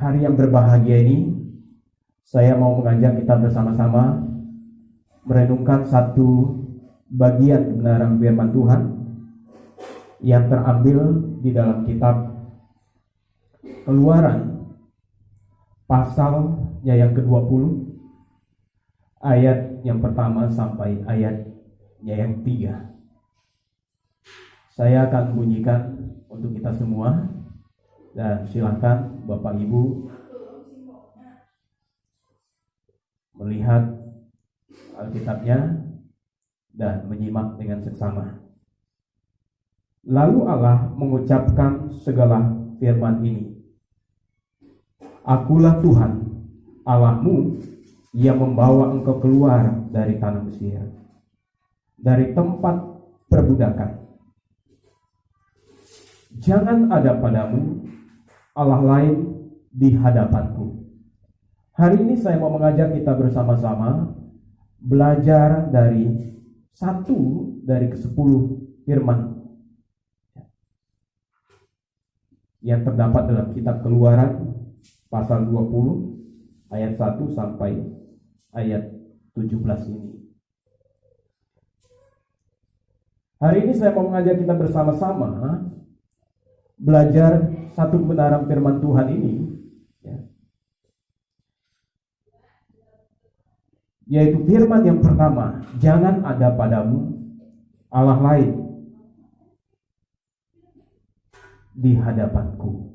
hari yang berbahagia ini, saya mau mengajak kita bersama-sama merenungkan satu bagian kebenaran firman Tuhan yang terambil di dalam kitab Keluaran pasalnya yang ke-20, ayat yang pertama sampai ayatnya yang 3. Saya akan bunyikan untuk kita semua, dan silakan Bapak Ibu melihat Alkitabnya dan menyimak dengan seksama. Lalu Allah mengucapkan segala firman ini: Akulah Tuhan Allahmu yang membawa engkau keluar dari tanah Mesir, dari tempat perbudakan. Jangan ada padamu Allah lain di hadapanku. Hari ini saya mau mengajak kita bersama-sama belajar dari satu dari ke-10 firman yang terdapat dalam kitab Keluaran pasal 20 ayat 1 sampai ayat 17 ini. Hari ini saya mau mengajak kita bersama-sama belajar satu kebenaran firman Tuhan ini, yaitu firman yang pertama: jangan ada padamu Allah lain di hadapanku.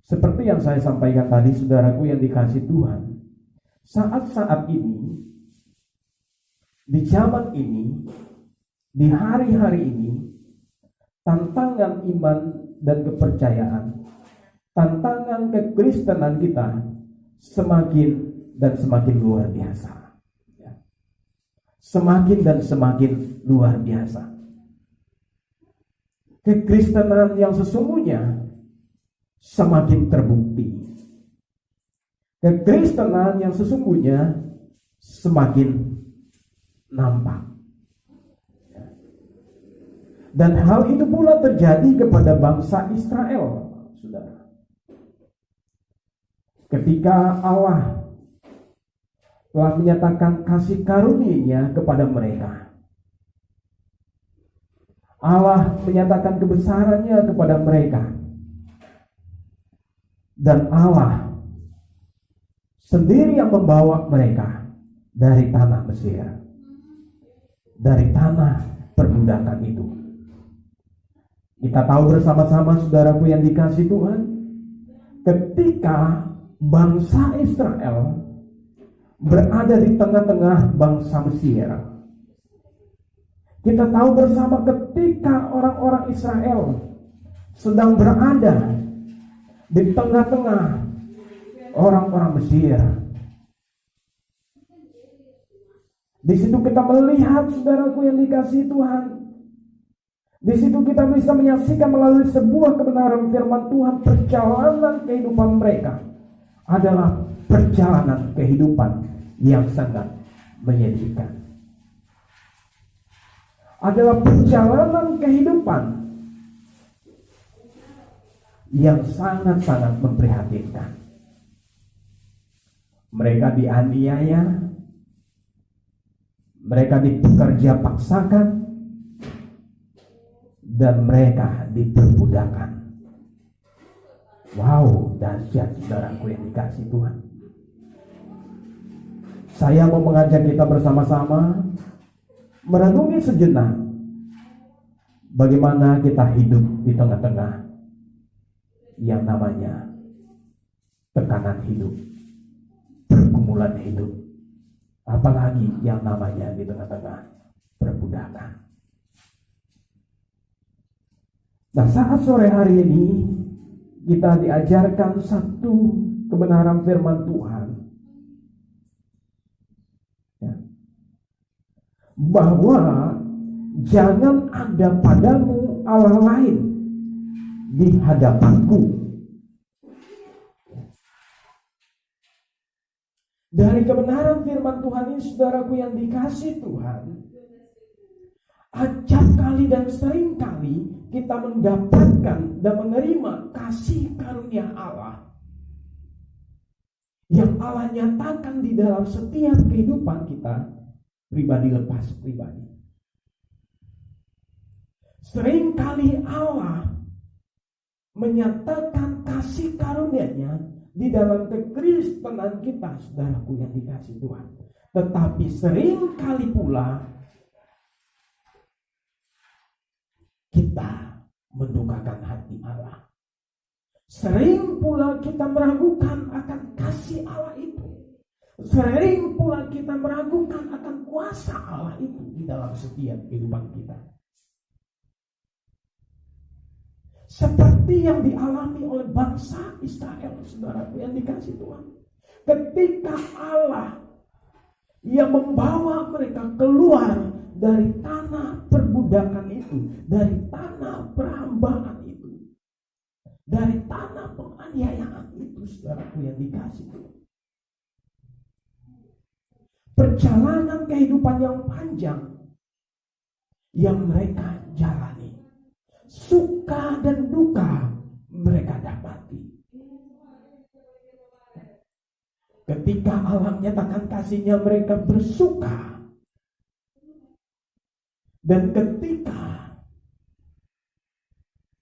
Seperti yang saya sampaikan tadi, saudaraku yang dikasihi Tuhan, saat-saat ini, di zaman ini, di hari-hari ini, tantangan iman dan kepercayaan, tantangan kekristenan kita semakin dan semakin luar biasa. Semakin dan semakin luar biasa. Kekristenan yang sesungguhnya semakin terbukti. Kekristenan yang sesungguhnya semakin nampak. Dan hal itu pula terjadi kepada bangsa Israel, saudara. Ketika Allah telah menyatakan kasih karunia-Nya kepada mereka, Allah menyatakan kebesarannya kepada mereka, dan Allah sendiri yang membawa mereka dari tanah Mesir, dari tanah perbudakan itu. Kita tahu bersama-sama, saudaraku yang dikasihi Tuhan, ketika bangsa Israel berada di tengah-tengah bangsa Mesir, kita tahu bersama ketika orang-orang Israel sedang berada di tengah-tengah orang-orang Mesir, di situ kita melihat, saudaraku yang dikasihi Tuhan, di situ kita bisa menyaksikan melalui sebuah kebenaran firman Tuhan, perjalanan kehidupan mereka adalah perjalanan kehidupan yang sangat menyedihkan. Adalah perjalanan kehidupan yang sangat-sangat memprihatinkan. Mereka dianiaya, mereka dipekerja paksakan, dan mereka diperbudakan. Wow, dahsyat, saudaraku yang dikasihi Tuhan. Saya mau mengajak kita bersama-sama merenungi sejenak bagaimana kita hidup di tengah-tengah yang namanya tekanan hidup, pergumulan hidup, apalagi yang namanya di tengah-tengah perbudakan. Nah, saat sore hari ini kita diajarkan satu kebenaran firman Tuhan, bahwa jangan ada padamu Allah lain di hadapanku. Dari kebenaran firman Tuhan ini, saudaraku yang dikasihi Tuhan, Acap kali dan sering kali kita mendapatkan dan menerima kasih karunia Allah yang Allah nyatakan di dalam setiap kehidupan kita, pribadi lepas pribadi. Sering kali Allah menyatakan kasih karunia-Nya di dalam kekristenan kita, saudaraku yang dikasihi Tuhan. Tetapi sering kali pula kita mendukakan hati Allah. Sering pula kita meragukan akan kasih Allah itu. Sering pula kita meragukan akan kuasa Allah itu di dalam setiap kehidupan kita. Seperti yang dialami oleh bangsa Israel, saudaraku yang dikasihi Tuhan. Ketika Allah yang membawa mereka keluar dari tanah perbudakan itu, dari tanah perhambaan itu, dari tanah penganiayaan itu, saudaraku yang dikasihi Tuhan. Perjalanan kehidupan yang panjang yang mereka jalani, suka dan duka mereka dapati. Ketika Allah menyatakan kasih-Nya, mereka bersuka. Dan ketika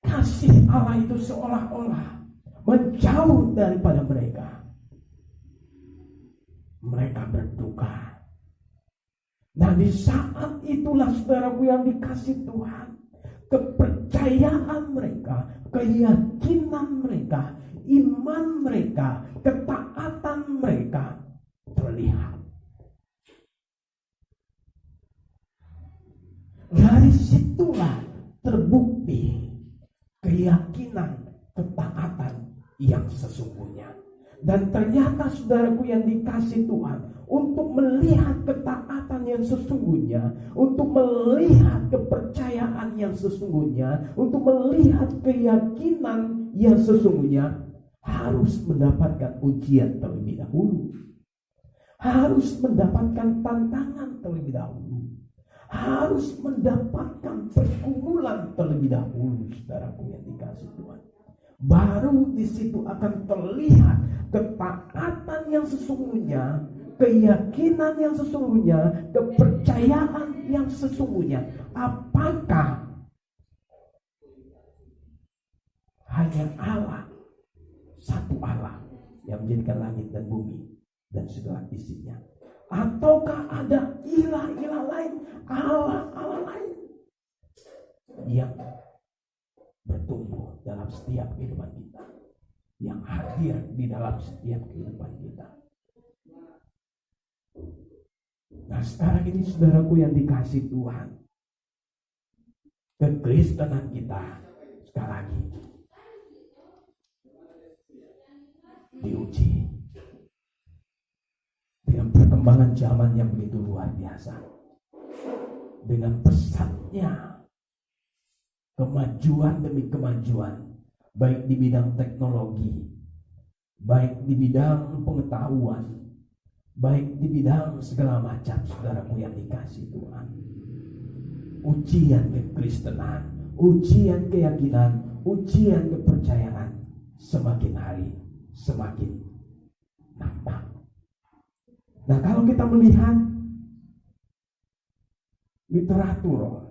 kasih Allah itu seolah-olah menjauh daripada mereka, mereka berduka. Nah, di saat itulah, saudaraku yang dikasihi Tuhan, kepercayaan mereka, keyakinan mereka, iman mereka, ketaatan mereka terlihat. Dari situlah terbukti keyakinan, ketaatan yang sesungguhnya. Dan ternyata, saudaraku yang dikasihi Tuhan, untuk melihat ketaatan yang sesungguhnya, untuk melihat kepercayaan yang sesungguhnya, untuk melihat keyakinan yang sesungguhnya, harus mendapatkan ujian terlebih dahulu. Harus mendapatkan tantangan terlebih dahulu. Harus mendapatkan pergumulan terlebih dahulu, saudaraku yang dikasihi Tuhan. Baru di situ akan terlihat ketaatan yang sesungguhnya, keyakinan yang sesungguhnya, kepercayaan yang sesungguhnya. Apakah hanya Allah, satu Allah yang menjadikan langit dan bumi dan segala isinya, ataukah ada ilah-ilah lain, Allah-Allah lain yang bertumbuh dalam setiap kehidupan kita, yang hadir di dalam setiap kehidupan kita. Nah, sekarang ini, saudaraku yang dikasihi Tuhan, kekristenan kita sekali lagi diuji dengan perkembangan zaman yang begitu luar biasa, dengan pesatnya kemajuan demi kemajuan, baik di bidang teknologi, baik di bidang pengetahuan, baik di bidang segala macam, saudaraku yang dikasihi Tuhan. Ujian kekristenan, ujian keyakinan, ujian kepercayaan semakin hari semakin nampak. Nah, kalau kita melihat literatur,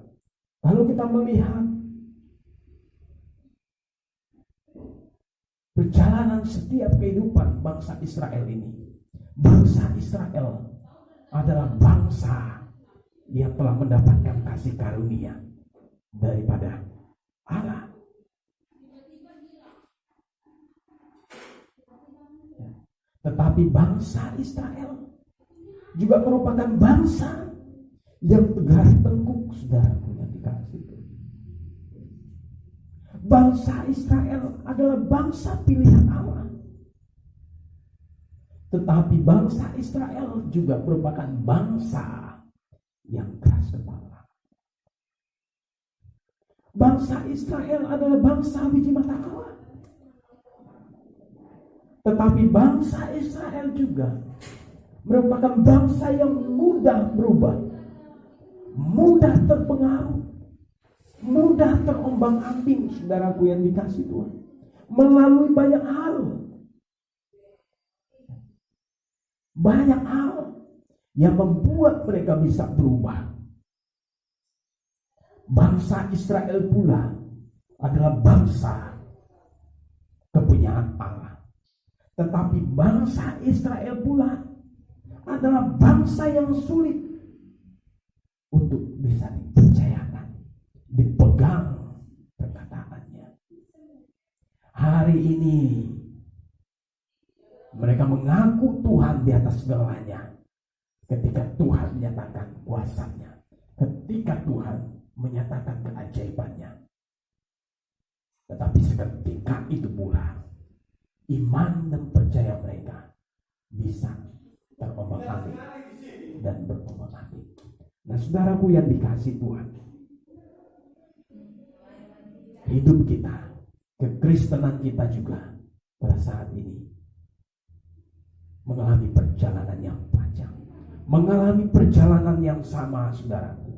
kalau kita melihat perjalanan setiap kehidupan bangsa Israel ini, bangsa Israel adalah bangsa yang telah mendapatkan kasih karunia daripada Allah. Tetapi bangsa Israel juga merupakan bangsa yang tegar tengkuk, saudaraku yang dikasihi. Bangsa Israel adalah bangsa pilihan Allah. Tetapi bangsa Israel juga merupakan bangsa yang keras kepala. Bangsa Israel adalah bangsa biji mata Allah. Tetapi bangsa Israel juga merupakan bangsa yang mudah berubah. mudah terpengaruh, mudah terombang-ambing, saudaraku yang dikasih Tuhan, melalui banyak hal. Banyak hal yang membuat mereka bisa berubah. Bangsa Israel pula adalah bangsa kepunyaan Allah. Tetapi bangsa Israel pula adalah bangsa yang sulit untuk bisa dipercayakan, dipegang perkataannya. Hari ini mereka mengaku Tuhan di atas segalanya ketika Tuhan menyatakan kuasanya, ketika Tuhan menyatakan keajaibannya. Tetapi seketika itu pula iman dan percaya mereka bisa terombang-ambing dan berombang-ambing. Nah, saudaraku yang dikasih Tuhan, hidup kita, kekristenan kita juga pada saat ini mengalami perjalanan yang panjang, mengalami perjalanan yang sama, saudaraku.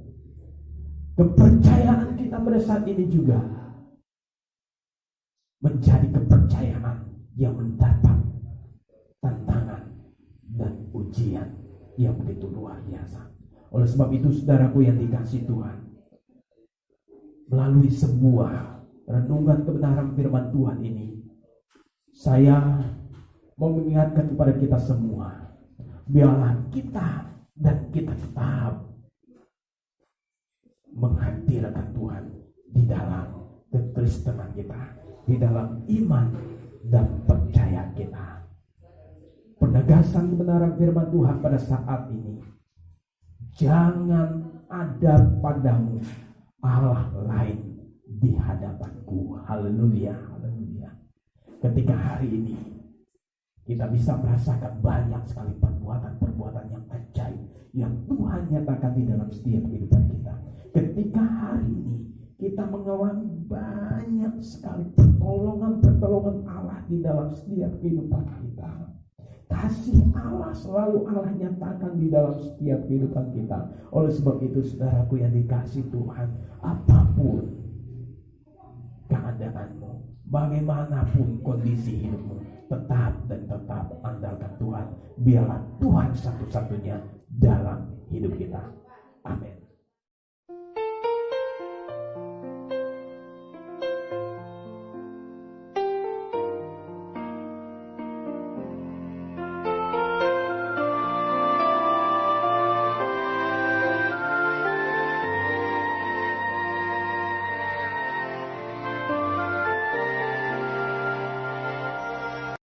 Kepercayaan kita pada saat ini juga menjadi kepercayaan yang mendapat tantangan dan ujian yang begitu luar biasa. Oleh sebab itu, saudaraku yang dikasih Tuhan, melalui sebuah renungan kebenaran firman Tuhan ini, saya mau mengingatkan kepada kita semua, biarlah kita dan kita tetap menghadirkan Tuhan di dalam kekristenan kita, di dalam iman dan percaya kita. Penegasan kebenaran firman Tuhan pada saat ini, jangan ada padamu Allah lain di hadapanku. Haleluya, haleluya. Ketika hari ini kita bisa merasakan banyak sekali perbuatan-perbuatan yang ajaib yang Tuhan nyatakan di dalam setiap kehidupan kita. Ketika hari ini kita mengalami banyak sekali pertolongan Allah di dalam setiap kehidupan kita. Kasih Allah selalu Allah nyatakan di dalam setiap kehidupan kita. Oleh sebab itu, saudaraku yang dikasih Tuhan, apapun keadaanmu, bagaimanapun kondisi hidupmu, tetap andalkan Tuhan. Biarlah Tuhan satu-satunya dalam hidup kita. Amin.